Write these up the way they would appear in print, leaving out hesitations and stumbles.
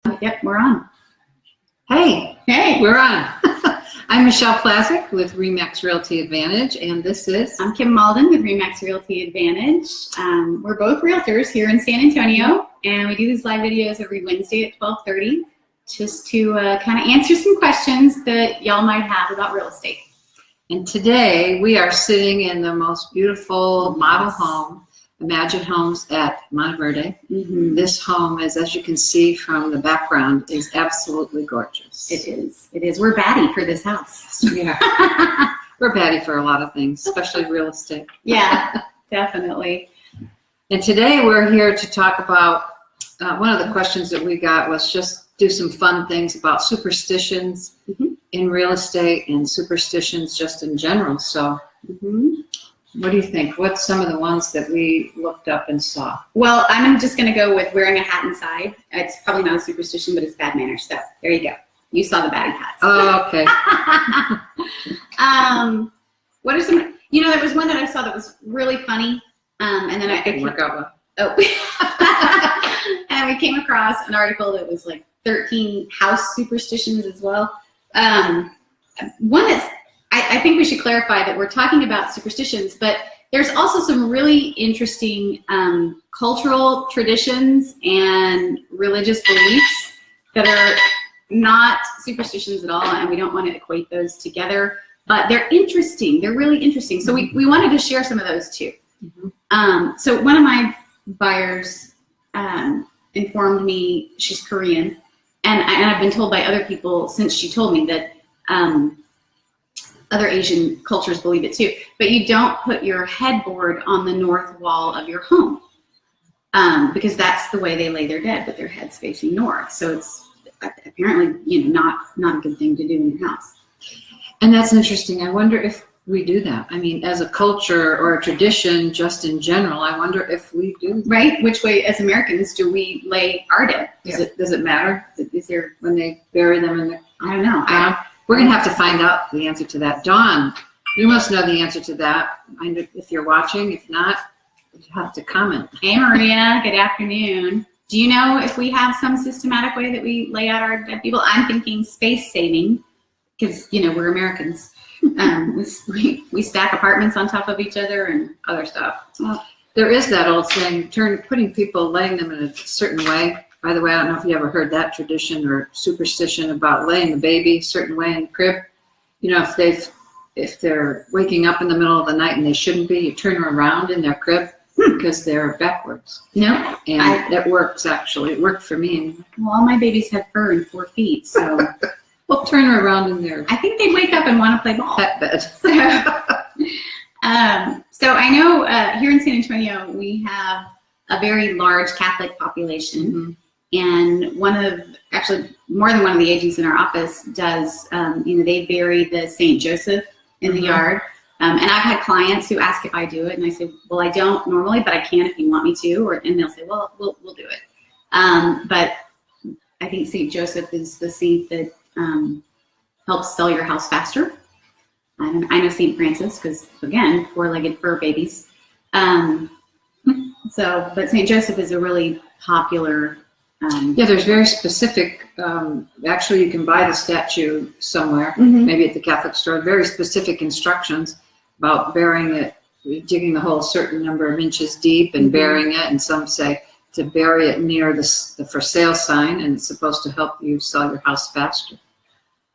Yep, we're on. Hey, We're on. I'm Michelle Plazik with Remax Realty Advantage, and this is... I'm Kim Malden with Remax Realty Advantage. We're both realtors here in San Antonio, and we do these live videos every Wednesday at 12:30 just to kind of answer some questions that y'all might have about real estate. And today we are sitting in the most beautiful model home, Imagine Homes at Monteverde. This home is, as you can see from the background, is absolutely gorgeous. It is. It is. We're batty for this house. Yeah. We're batty for a lot of things, especially real estate. Yeah, definitely. And today we're here to talk about, one of the questions that we got was just do some fun things about superstitions in real estate and superstitions just in general. So what do you think? What's some of the ones that we looked up and saw? Well, I'm just going to go with wearing a hat inside. It's probably not a superstition, but it's bad manners. So there you go. You saw the batty hats. Oh, okay. What are some? You know, there was one that I saw that was really funny, and then I can work out one. Oh, and we came across an article that was like 13 house superstitions as well. One that's I think we should clarify that we're talking about superstitions, but there's also some really interesting cultural traditions and religious beliefs that are not superstitions at all, and we don't want to equate those together, but they're interesting. They're really interesting. So we wanted to share some of those too. So one of my buyers informed me, she's Korean, and I've been told by other people since she told me that other Asian cultures believe it too, but you don't put your headboard on the north wall of your home because that's the way they lay their dead, with their heads facing north. So it's apparently, you know, not a good thing to do in your house. And that's interesting. I wonder if we do that. I mean, as a culture or a tradition, just in general, I wonder if we do. Right? Which way, as Americans, do we lay our dead? Does it matter? Is there when they bury them in the? I don't know. We're going to have to find out the answer to that. Dawn, you must know the answer to that. If you're watching, if not, you have to comment. Hey, Maria, good afternoon. Do you know if we have some systematic way that we lay out our dead people? I'm thinking space saving, because, you know, we're Americans. We stack apartments on top of each other and other stuff. Well, there is that old saying, putting people, laying them in a certain way. By the way, I don't know if you ever heard that tradition or superstition about laying the baby a certain way in the crib. You know, if they're waking up in the middle of the night and they shouldn't be, you turn them around in their crib because they're backwards. No, and that works actually. It worked for me. Well, all my babies have fur and 4 feet, so we'll turn her around in there. I think they'd wake up and want to play ball. Pet bed. So I know here in San Antonio we have a very large Catholic population. And actually more than one of the agents in our office does, you know, they bury the St. Joseph in the yard. And I've had clients who ask if I do it, and I say, well, I don't normally, but I can if you want me to. And they'll say, well, we'll do it. But I think St. Joseph is the saint that helps sell your house faster. I know St. Francis because, again, 4-legged fur babies. But St. Joseph is a really popular. Yeah, there's very specific, actually you can buy the statue somewhere, maybe at the Catholic store, very specific instructions about burying it, digging the hole a certain number of inches deep and burying it, and some say to bury it near the for sale sign, and it's supposed to help you sell your house faster.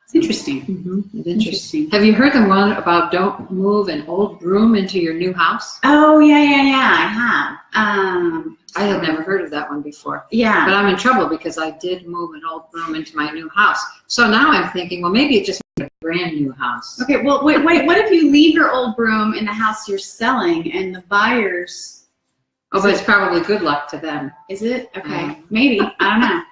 It's interesting. It's interesting. Have you heard the one about don't move an old broom into your new house? Oh, yeah, I have. I had never heard of that one before. Yeah. But I'm in trouble because I did move an old broom into my new house. So now I'm thinking, well, maybe it just needs a brand new house. Okay, well, wait, what if you leave your old broom in the house you're selling and the buyers... Oh, but it's probably good luck to them. Is it? Okay, maybe. I don't know.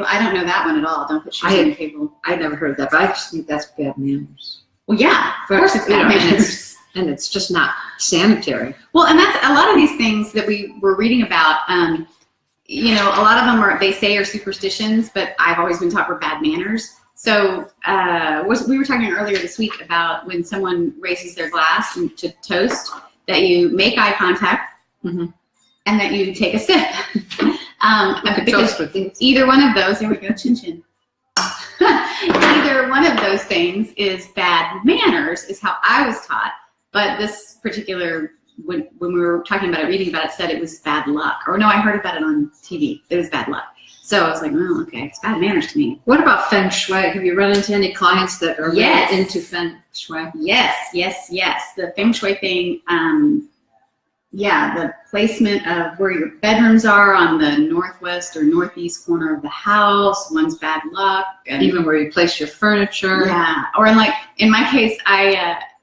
I don't know that one at all. Don't put shoes on the table. I never heard that, but I just think that's bad manners. Well, yeah, of course it's bad manners. And it's just not sanitary. Well, and that's a lot of these things that we were reading about. You know, a lot of them they say are superstitions, but I've always been taught were bad manners. So we were talking earlier this week about when someone raises their glass to toast, that you make eye contact, and that you take a sip. Because toast with these. either one of those, there we go, chin chin. Either one of those things is bad manners, is how I was taught. But this particular, when we were talking about it, reading about it, said it was bad luck. Or no, I heard about it on TV. It was bad luck. So I was like, oh, okay, it's bad manners to me. What about feng shui? Have you run into any clients that are really into feng shui? Yes. The feng shui thing, the placement of where your bedrooms are on the northwest or northeast corner of the house, one's bad luck. And even where you place your furniture. Yeah, or in my case,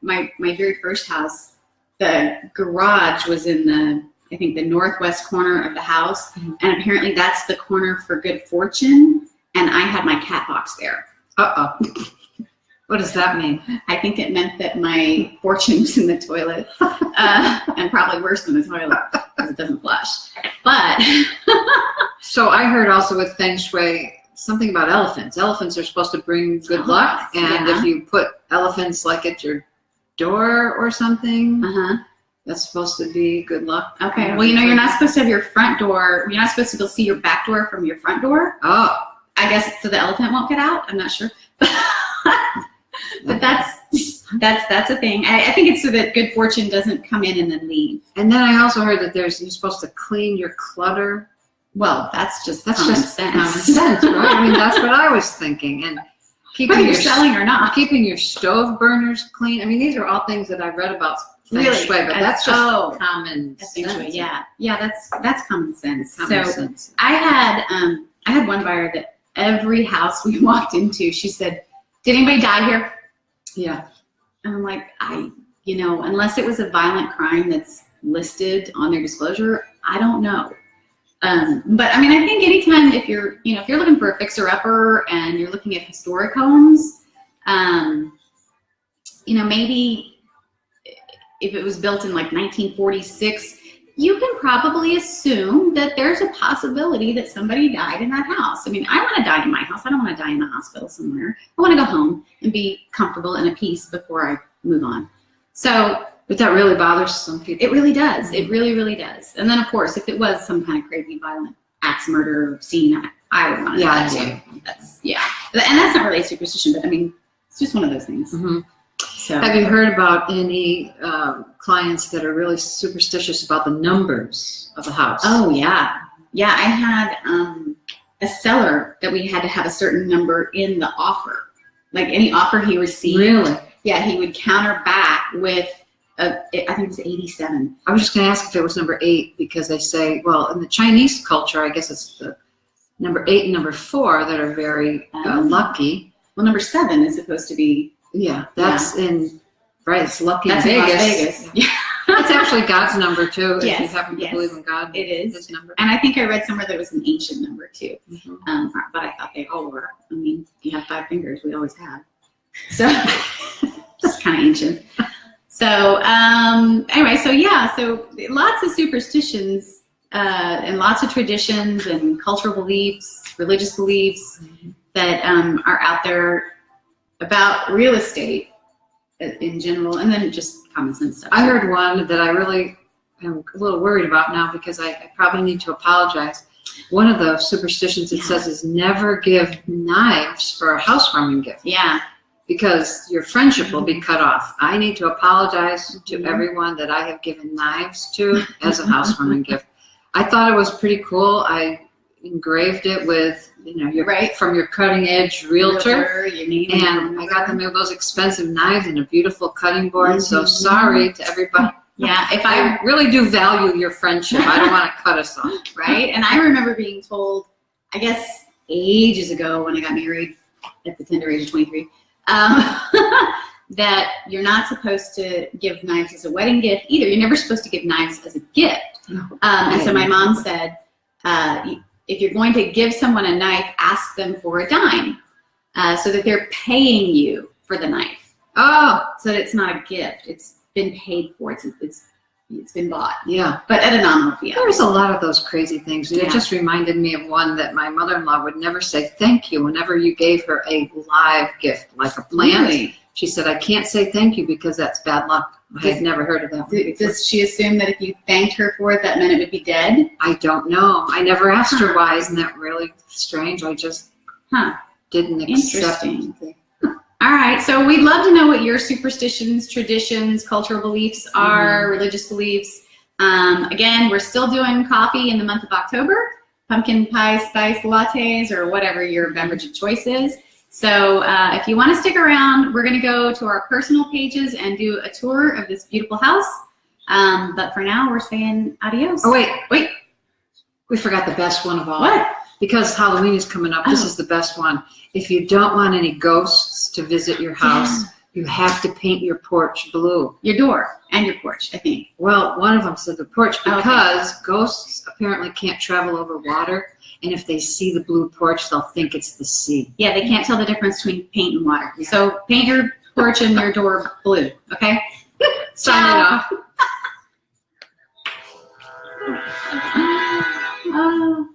my very first house, the garage was in the northwest corner of the house, and apparently that's the corner for good fortune, and I had my cat box there. What does that mean? I think it meant that my fortune was in the toilet, and probably worse than the toilet because it doesn't flush. But so I heard also with feng shui something about elephants. Elephants are supposed to bring good luck, and if you put elephants like at your door or something, that's supposed to be good luck. Okay. Well, you're not supposed to have your front door. You're not supposed to be able to see your back door from your front door. Oh. I guess so the elephant won't get out. I'm not sure. But that's a thing. I think it's so that good fortune doesn't come in and then leave. And then I also heard that you're supposed to clean your clutter. Well, that's just common sense. Common sense, right? I mean, that's what I was thinking. And whether you're selling or not, keeping your stove burners clean. I mean, these are all things that I've read about feng shui, but that's just common sense. Yeah, that's common sense. I had one buyer that every house we walked into, she said, "Did anybody die here?" Yeah. And I'm like, unless it was a violent crime that's listed on their disclosure, I don't know. But I mean, I think anytime if you're looking for a fixer-upper and you're looking at historic homes, maybe if it was built in like 1946, you can probably assume that there's a possibility that somebody died in that house. I mean, I want to die in my house. I don't want to die in a hospital somewhere. I want to go home and be comfortable and at peace before I move on. So, but that really bothers some people. It really does. It really, really does. And then, of course, if it was some kind of crazy, violent axe murder scene, I would want to die too. And that's not really a superstition, but I mean, it's just one of those things. So, have you heard about any clients that are really superstitious about the numbers of the house? Oh, yeah. Yeah, I had a seller that we had to have a certain number in the offer. Like any offer he received. Really? Yeah, he would counter back with, I think it was 87. I was just going to ask if it was number 8, because they say, well, in the Chinese culture, I guess it's the number 8 and number 4 that are very lucky. Well, number 7 is supposed to be. Yeah, that's in, right, it's lucky in Vegas. Las Vegas. Yeah. It's actually God's number too, yes, if you happen to believe in God. It is. His number. And I think I read somewhere that it was an ancient number too. But I thought they all were. I mean, you have 5 fingers, we always have. So, it's kind of ancient. So, anyway, so lots of superstitions and lots of traditions and cultural beliefs, religious beliefs that are out there about real estate in general, and then just common sense stuff. I heard one that I really am a little worried about now, because I probably need to apologize. One of the superstitions it says is never give knives for a housewarming gift. Yeah. Because your friendship will be cut off. I need to apologize to everyone that I have given knives to as a housewarming gift. I thought it was pretty cool. I engraved it with, from your cutting edge realtor, and I got them those expensive knives and a beautiful cutting board. So sorry to everybody. Yeah, if I really do value your friendship. I don't want to cut us off. Right? And I remember being told, I guess ages ago when I got married at the tender age of 23, that you're not supposed to give knives as a wedding gift either. You're never supposed to give knives as a gift. And so my mom said, if you're going to give someone a knife, ask them for a dime, so that they're paying you for the knife. Oh, so that it's not a gift. It's been paid for. It's been bought. Yeah. But at a nominal fee. There's a lot of those crazy things. It just reminded me of one that my mother-in-law would never say thank you whenever you gave her a live gift, like a plant. Really? She said, I can't say thank you because that's bad luck. I had never heard of that one before. Does she assume that if you thanked her for it, that meant it would be dead? I don't know. I never asked her why. Isn't that really strange? I just didn't accept anything. All right, so we'd love to know what your superstitions, traditions, cultural beliefs are, religious beliefs. Again, we're still doing coffee in the month of October, pumpkin pie spice lattes, or whatever your beverage of choice is. So if you want to stick around, we're going to go to our personal pages and do a tour of this beautiful house. But for now, we're saying adios. Oh, wait. We forgot the best one of all. What? Because Halloween is coming up, this is the best one. If you don't want any ghosts to visit your house, you have to paint your porch blue. Your door and your porch, I think. Well, one of them said the porch because ghosts apparently can't travel over water. And if they see the blue porch, they'll think it's the sea. Yeah, they can't tell the difference between paint and water. So paint your porch and your door blue, okay? Signing off. Oh.